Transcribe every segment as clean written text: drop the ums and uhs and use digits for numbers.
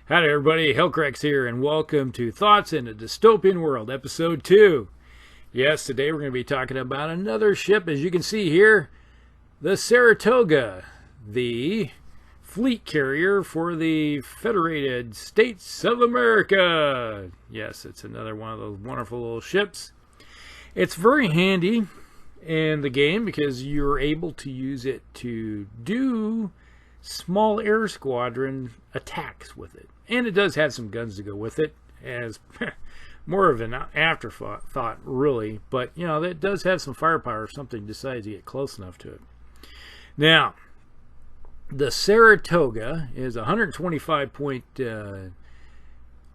Howdy everybody, Hellcrex here, and welcome to Thoughts in a Dystopian World, Episode 2. Yes, today we're going to be talking about another ship, as you can see here, the Saratoga, the Fleet Carrier for the Federated States of America. Yes, it's another one of those wonderful little ships. It's very handy in the game because you're able to use it to do small air squadron attacks with it. And it does have some guns to go with it, as more of an afterthought, really. But, you know, it does have some firepower if something decides to get close enough to it. Now, the Saratoga is a 125-point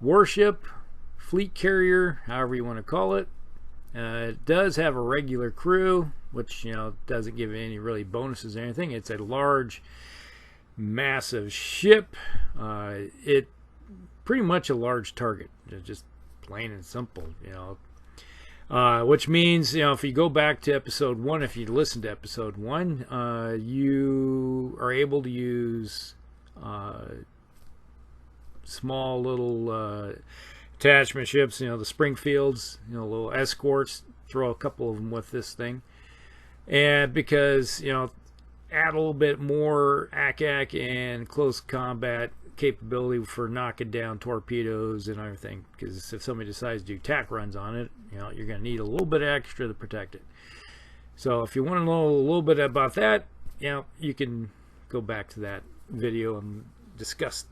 warship, fleet carrier, however you want to call it. It does have a regular crew, which, you know, doesn't give it any really bonuses or anything. It's a large, massive ship. It pretty much a large target, just plain and simple, you know. Which means, you know, if you go back to episode 1, if you listen to episode 1, you are able to use small little attachment ships, you know, the Springfields, you know, little escorts, throw a couple of them with this thing. And because, you know, add a little bit more ACAC and close combat capability for knocking down torpedoes and everything, because if somebody decides to do tack runs on it, you know, you're going to need a little bit extra to protect it. So if you want to know a little bit about that, you know, you can go back to that video and discuss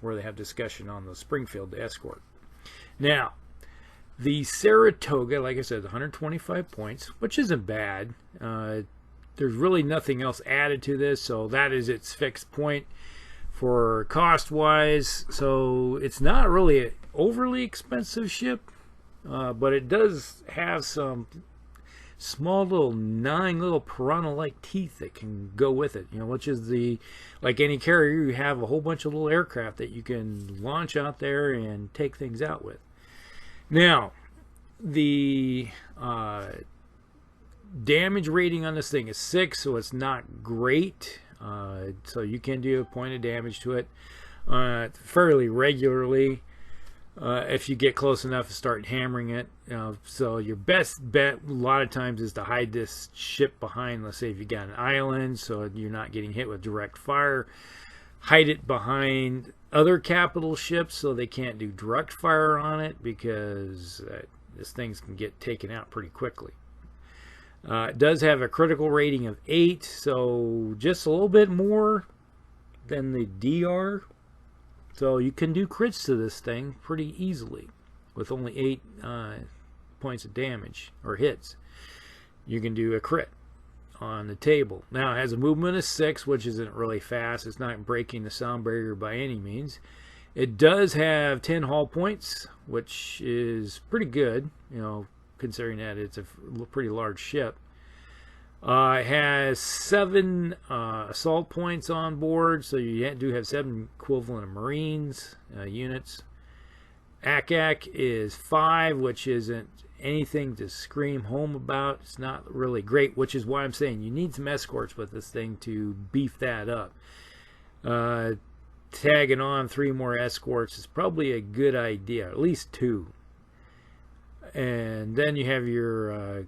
where they have discussion on the Springfield, the escort. Now, the Saratoga, like I said, 125 points, which isn't bad. There's really nothing else added to this, so that is its fixed point for cost-wise. So it's not really an overly expensive ship, but it does have some small little 9 little piranha-like teeth that can go with it. You know, which is like any carrier, you have a whole bunch of little aircraft that you can launch out there and take things out with. Now, the damage rating on this thing is 6, so it's not great. So you can do a point of damage to it fairly regularly if you get close enough to start hammering it. So your best bet a lot of times is to hide this ship behind, let's say if you got an island, so you're not getting hit with direct fire. Hide it behind other capital ships so they can't do direct fire on it, because this thing can get taken out pretty quickly. It does have a critical rating of 8, so just a little bit more than the DR. So you can do crits to this thing pretty easily with only 8 points of damage or hits. You can do a crit on the table. Now it has a movement of 6, which isn't really fast. It's not breaking the sound barrier by any means. It does have 10 hull points, which is pretty good, you know, considering that it's a pretty large ship. It has 7 assault points on board, so you do have 7 equivalent of Marines units. ACAC is 5, which isn't anything to scream home about. It's not really great, which is why I'm saying you need some escorts with this thing to beef that up. Tagging on 3 more escorts is probably a good idea, at least 2. And then you have your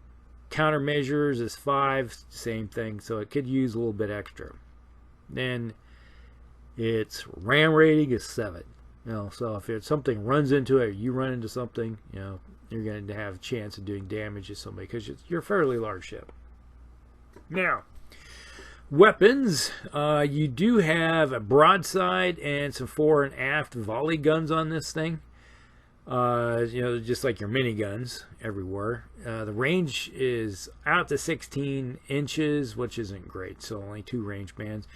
countermeasures is 5, same thing, so it could use a little bit extra. Then its ram rating is 7. You know, so if something runs into it, or you run into something, you know, you're going to have a chance of doing damage to somebody because you're a fairly large ship. Now, weapons, you do have a broadside and some fore and aft volley guns on this thing. You know, just like your miniguns everywhere. The range is out to 16 inches, which isn't great, so only 2 range bands.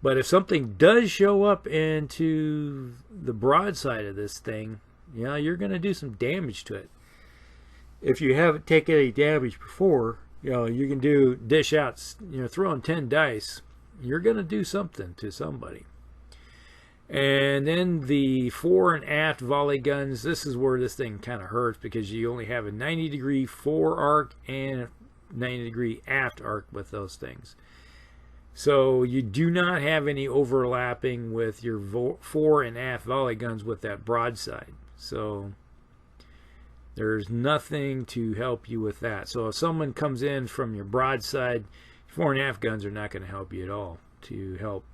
But if something does show up into the broadside of this thing, you know, you're going to do some damage to it. If you haven't taken any damage before, you know, you can dish out, you know, throwing 10 dice, you're going to do something to somebody. And then the fore and aft volley guns, this is where this thing kind of hurts, because you only have a 90-degree fore arc and a 90-degree aft arc with those things. So you do not have any overlapping with your fore and aft volley guns with that broadside. So there's nothing to help you with that. So if someone comes in from your broadside, fore and aft guns are not going to help you at all to help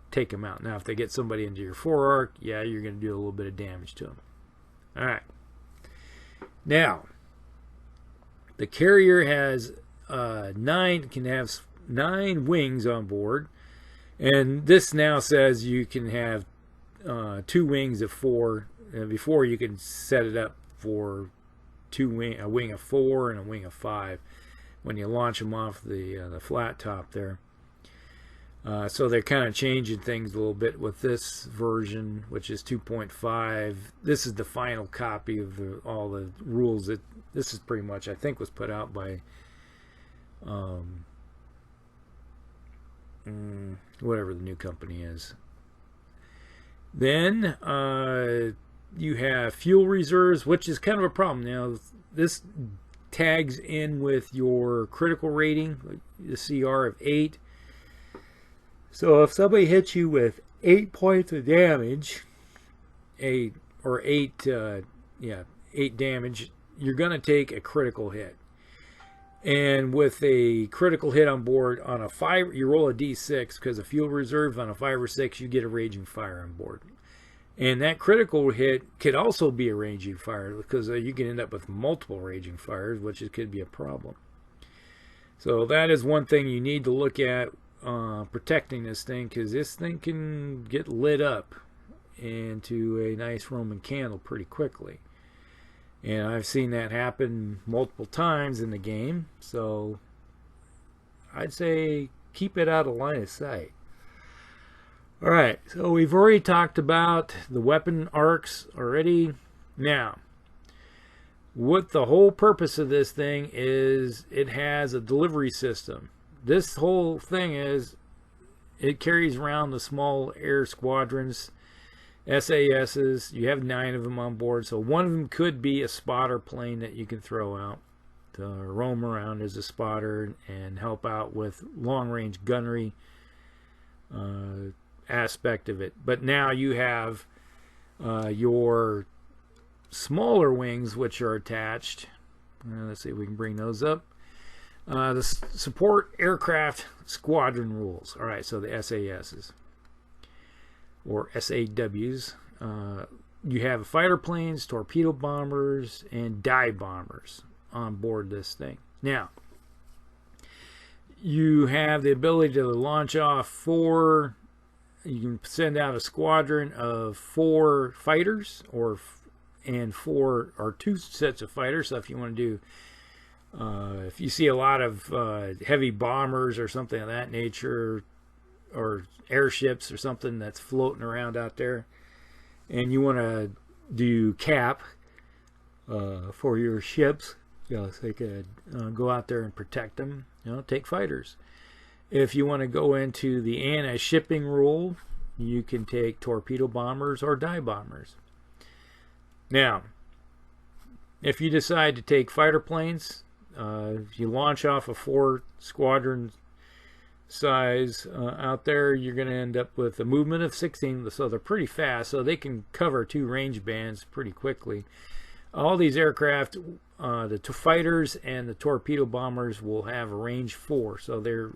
take them out. Now, if they get somebody into your fore arc, yeah, you're going to do a little bit of damage to them. All right. Now, the carrier has can have 9 wings on board, and this now says you can have 2 wings of 4. Before, you can set it up for a wing of 4 and a wing of 5 when you launch them off the flat top there. So they're kind of changing things a little bit with this version, which is 2.5. This is the final copy of all the rules. This is pretty much, I think, was put out by whatever the new company is. Then you have fuel reserves, which is kind of a problem. Now, this tags in with your critical rating, the CR of 8. So if somebody hits you with 8 points of damage, 8 damage, you're going to take a critical hit. And with a critical hit on board on a 5, you roll a d6 because of fuel reserve. On a 5 or 6, you get a raging fire on board. And that critical hit could also be a raging fire because you can end up with multiple raging fires, which could be a problem. So that is one thing you need to look at protecting this thing, because this thing can get lit up into a nice Roman candle pretty quickly. And I've seen that happen multiple times in the game, so I'd say keep it out of line of sight. Alright, so we've already talked about the weapon arcs already. Now, what the whole purpose of this thing is, it has a delivery system. This whole thing is, it carries around the small air squadrons, SASs. You have 9 of them on board, so one of them could be a spotter plane that you can throw out to roam around as a spotter and help out with long-range gunnery aspect of it. But now you have your smaller wings, which are attached. Let's see if we can bring those up. The support aircraft squadron rules. All right, so the SASs or SAWs. You have fighter planes, torpedo bombers, and dive bombers on board this thing. Now, you have the ability to launch off 4. You can send out a squadron of 4 fighters, and 4 or 2 sets of fighters. So if you want to do if you see a lot of heavy bombers or something of that nature, or airships or something that's floating around out there, and you want to do cap for your ships, so they could go out there and protect them, take fighters. If you want to go into the anti-shipping rule, you can take torpedo bombers or dive bombers. Now, if you decide to take fighter planes, if you launch off a 4 squadron size out there, you're going to end up with a movement of 16, so they're pretty fast, so they can cover 2 range bands pretty quickly. All these aircraft, the fighters and the torpedo bombers, will have a range 4, so they're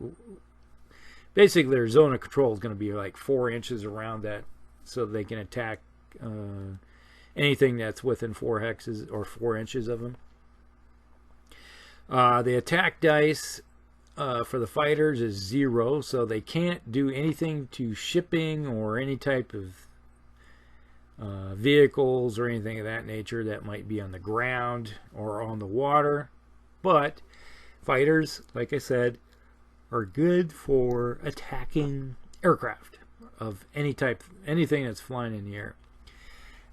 basically, their zone of control is going to be like 4 inches around that, so they can attack anything that's within 4 hexes or 4 inches of them. The attack dice for the fighters is 0, so they can't do anything to shipping or any type of vehicles or anything of that nature that might be on the ground or on the water. But fighters, like I said, are good for attacking aircraft of any type, anything that's flying in the air.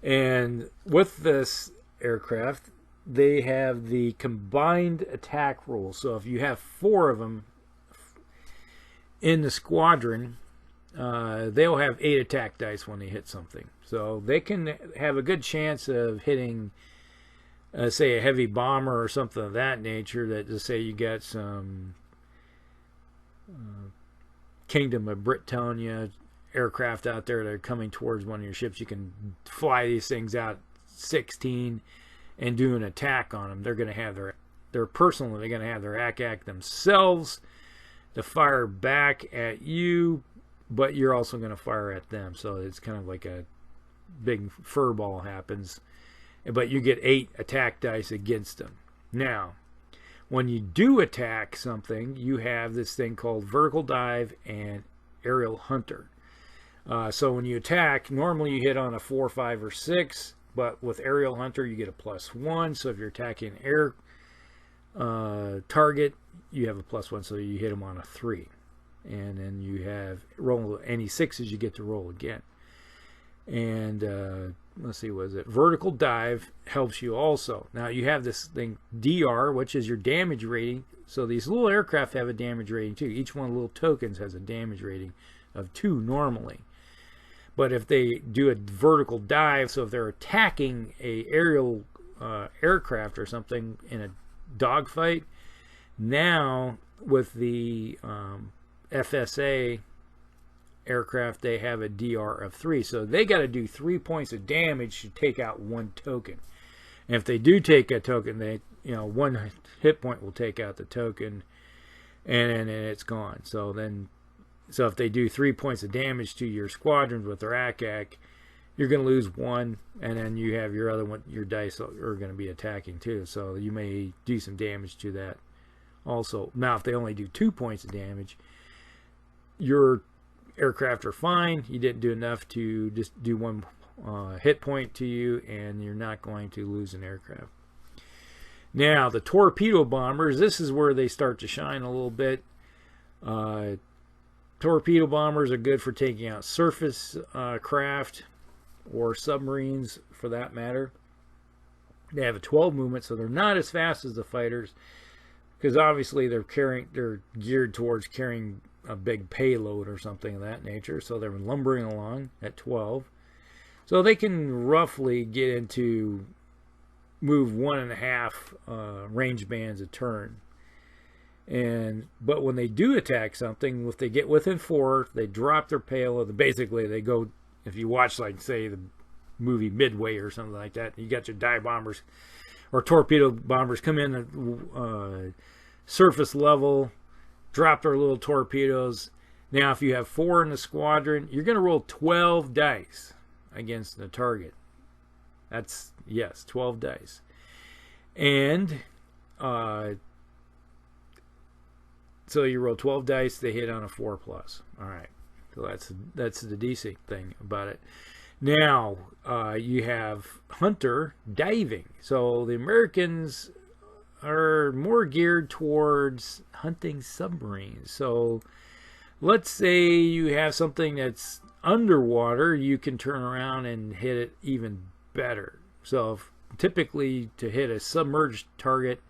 And with this aircraft, they have the combined attack rule. So if you have 4 of them in the squadron, they'll have 8 attack dice when they hit something. So they can have a good chance of hitting, say, a heavy bomber or something of that nature. That, just say you got some Kingdom of Britannia aircraft out there that are coming towards one of your ships. You can fly these things out 16 and do an attack on them. They're going to have they're going to have their ack themselves to fire back at you, but you're also going to fire at them. So it's kind of like a big fur ball happens, but you get 8 attack dice against them. Now, when you do attack something, you have this thing called vertical dive and aerial hunter. So when you attack, normally you hit on a 4, 5, or 6, but with aerial hunter you get a +1. So if you're attacking an air target, you have a +1, so you hit them on a 3. And then you have roll any 6s, you get to roll again. And let's see, what is it? Vertical dive helps you also. Now you have this thing DR, which is your damage rating. So these little aircraft have a damage rating too. Each one of the little tokens has a damage rating of 2 normally. But if they do a vertical dive, so if they're attacking a aerial aircraft or something in a dogfight, now with the FSA aircraft, they have a DR of 3. So they got to do 3 points of damage to take out 1 token. And if they do take a token, they 1 hit point will take out the token, and it's gone. So if they do 3 points of damage to your squadrons with their ack, you're going to lose 1, and then you have your other one, your dice are going to be attacking too. So you may do some damage to that also. Now, if they only do 2 points of damage, your aircraft are fine. You didn't do enough to just do 1 hit point to you, and you're not going to lose an aircraft. Now, the torpedo bombers, this is where they start to shine a little bit. Torpedo bombers are good for taking out surface craft or submarines for that matter. They have a 12 movement, so they're not as fast as the fighters, because obviously they're geared towards carrying a big payload or something of that nature. So they're lumbering along at 12. So they can roughly get into move 1.5 range bands a turn. But when they do attack something, if they get within 4, they drop their payload. Basically, they go. If you watch, like, say, the movie Midway or something like that, you got your dive bombers or torpedo bombers come in at surface level, drop their little torpedoes. Now, if you have 4 in the squadron, you're going to roll 12 dice against the target. That's, yes, 12 dice. And so you roll 12 dice, they hit on a 4+. All right. So that's the DC thing about it. Now, you have hunter diving. So the Americans are more geared towards hunting submarines. So let's say you have something that's underwater, you can turn around and hit it even better. So typically to hit a submerged target,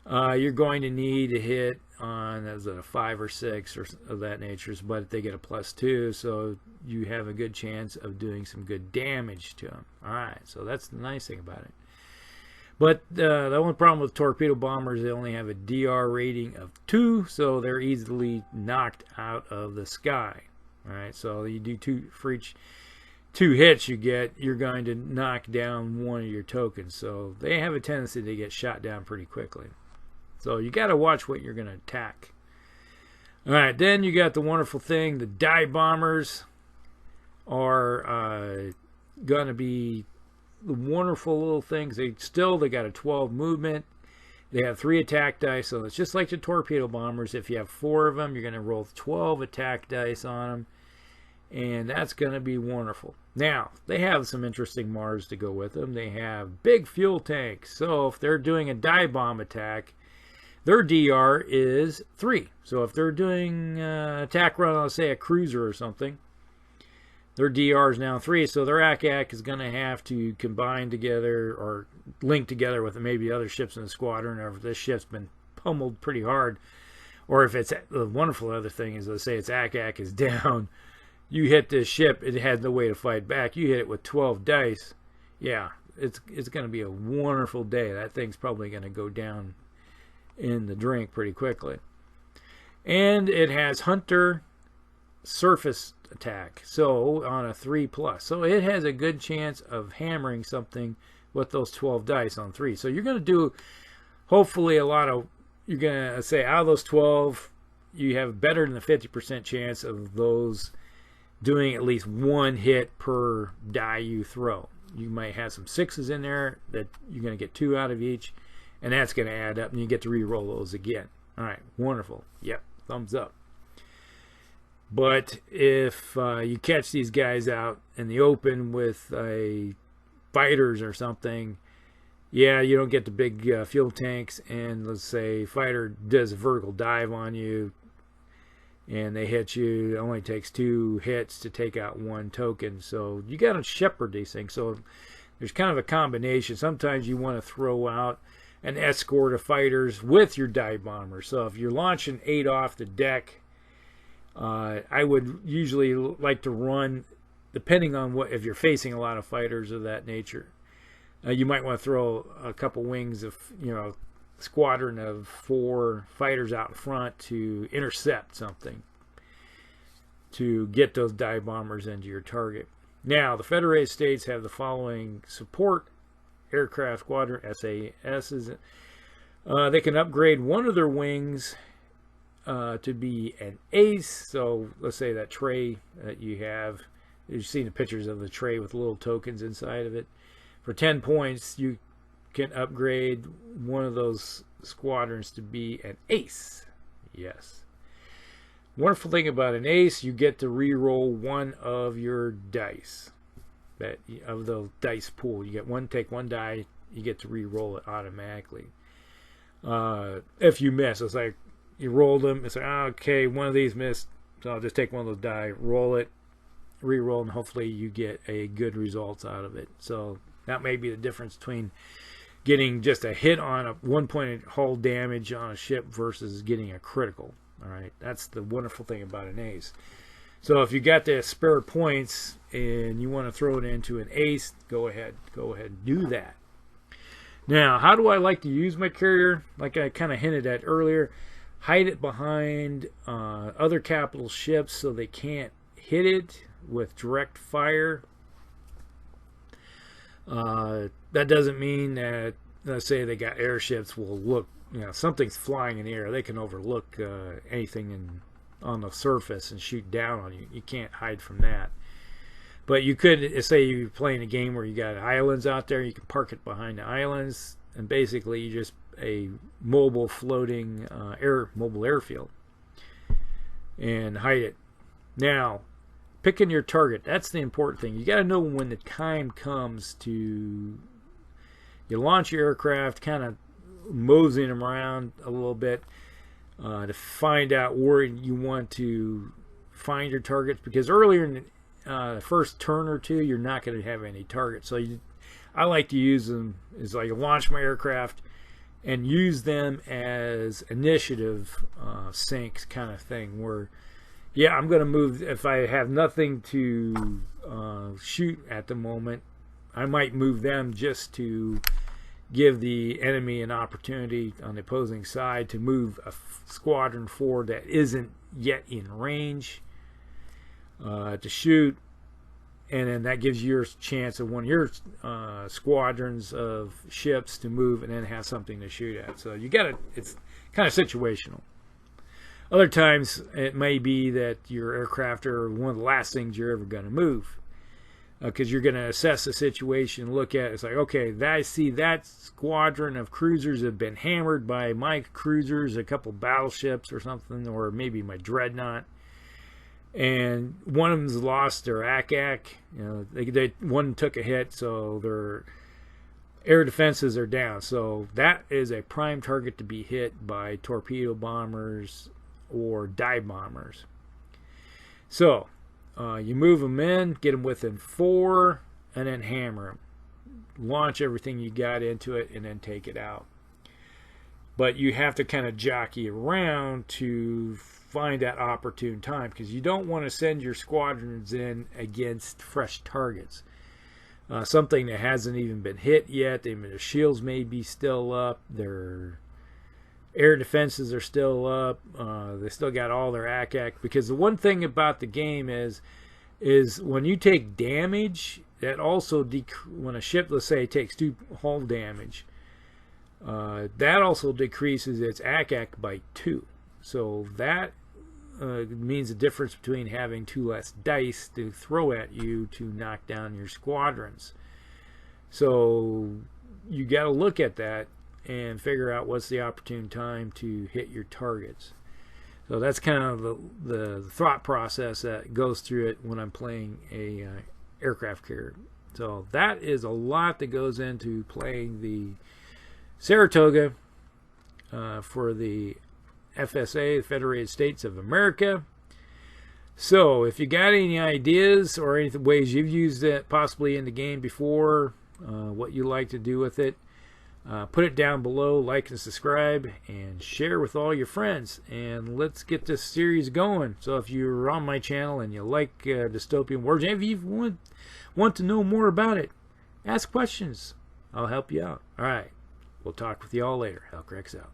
you're going to need to hit on as a 5 or 6 or of that nature, but they get a +2, so you have a good chance of doing some good damage to them. All right, so that's the nice thing about it. But the only problem with torpedo bombers, they only have a DR rating of 2, so they're easily knocked out of the sky. All right, so you do 2 for each 2 hits you're going to knock down 1 of your tokens. So they have a tendency to get shot down pretty quickly. So you got to watch what you're going to attack. All right, then you got the wonderful thing. The dive bombers are going to be the wonderful little things. They got a 12 movement. They have 3 attack dice, so it's just like the torpedo bombers. If you have 4 of them, you're going to roll 12 attack dice on them, and that's going to be wonderful. Now, they have some interesting Mars to go with them. They have big fuel tanks, so if they're doing a dive bomb attack, their DR is 3. So if they're doing attack run on, say, a cruiser or something, their DR is now 3. So their ack is going to have to combine together or link together with maybe other ships in the squadron, or if this ship's been pummeled pretty hard, or if it's the wonderful other thing is, let's say its ack is down, you hit this ship, it has no way to fight back. You hit it with 12 dice. Yeah, it's going to be a wonderful day. That thing's probably going to go down in the drink pretty quickly. And it has hunter surface attack, so on a 3+. So it has a good chance of hammering something with those 12 dice on 3. So you're going to do, hopefully, a lot of, you're going to say out of those 12, you have better than a 50% chance of those doing at least one hit per die you throw. You might have some 6s in there that you're going to get 2 out of each, and that's going to add up, and you get to re-roll those again. All right, wonderful. Yep, thumbs up. But if you catch these guys out in the open with fighters or something, yeah, you don't get the big fuel tanks, and let's say fighter does a vertical dive on you, and they hit you. It only takes 2 hits to take out 1 token. So you got to shepherd these things. So there's kind of a combination. Sometimes you want to throw out an escort of fighters with your dive bomber. So if you're launching 8 off the deck, I would usually like to run, depending on what, if you're facing a lot of fighters of that nature, you might want to throw a couple wings of, squadron of 4 fighters out in front to intercept something, to get those dive bombers into your target. Now, the Federated States have the following support aircraft squadron, SASs. They can upgrade one of their wings to be an ace. So let's say that tray that you have, you've seen the pictures of the tray with little tokens inside of it. For 10 points, you can upgrade one of those squadrons to be an ace. Yes. Wonderful thing about an ace, you get to re-roll one of your dice of the dice pool. You get one, take 1 die, you get to re-roll it automatically. If you miss, it's like you rolled them, it's like, okay, one of these missed, so I'll just take one of those die, roll it, re-roll, and hopefully you get a good results out of it. So that may be the difference between getting just a hit on a 1-point hull damage on a ship versus getting a critical. All right, that's the wonderful thing about an ace. So if you got the spare points and you want to throw it into an ace, go ahead and do that. Now, how do I like to use my carrier? Like I kind of hinted at earlier, hide it behind other capital ships so they can't hit it with direct fire. That doesn't mean that, let's say they got airships, will look, something's flying in the air, they can overlook anything on the surface and shoot down on you. You can't hide from that. But you could, say you're playing a game where you got islands out there, you can park it behind the islands, and basically you just a mobile floating mobile airfield and hide it. Now, picking your target, that's the important thing. You got to know when the time comes to, you launch your aircraft, kind of moseying them around a little bit to find out where you want to find your targets, because earlier in the first turn or two, you're not going to have any targets. So I like to use them as like launch my aircraft and use them as initiative sinks kind of thing, where I'm going to move. If I have nothing to shoot at the moment, I might move them just to give the enemy an opportunity on the opposing side to move a squadron forward that isn't yet in range to shoot, and then that gives you your chance of one of your squadrons of ships to move and then have something to shoot at. So you got to, it's kind of situational. Other times it may be that your aircraft are one of the last things you're ever going to move, because you're going to assess the situation, look at it, it's like, okay, I see that squadron of cruisers have been hammered by my cruisers, a couple battleships or something, or maybe my dreadnought, and one of them's lost their ACAC. One took a hit, so their air defenses are down. So that is a prime target to be hit by torpedo bombers or dive bombers. So you move them in, get them within 4, and then hammer them. Launch everything you got into it, and then take it out. But you have to kind of jockey around to find that opportune time, because you don't want to send your squadrons in against fresh targets. Something that hasn't even been hit yet. Their shields may be still up. Their Air defenses are still up. They still got all their ACAC, because the one thing about the game is when you take damage, that also when a ship, let's say, takes 2 hull damage, that also decreases its ACAC by 2. So that means the difference between having 2 less dice to throw at you to knock down your squadrons. So you got to look at that and figure out what's the opportune time to hit your targets. So that's kind of the thought process that goes through it when I'm playing a aircraft carrier. So that is a lot that goes into playing the Saratoga for the FSA, the Federated States of America. So if you got any ideas or any ways you've used it possibly in the game before, what you like to do with it, put it down below, like and subscribe, and share with all your friends. And let's get this series going. So if you're on my channel and you like Dystopian Wars, if you want to know more about it, ask questions. I'll help you out. All right. We'll talk with you all later. Hellcracks out.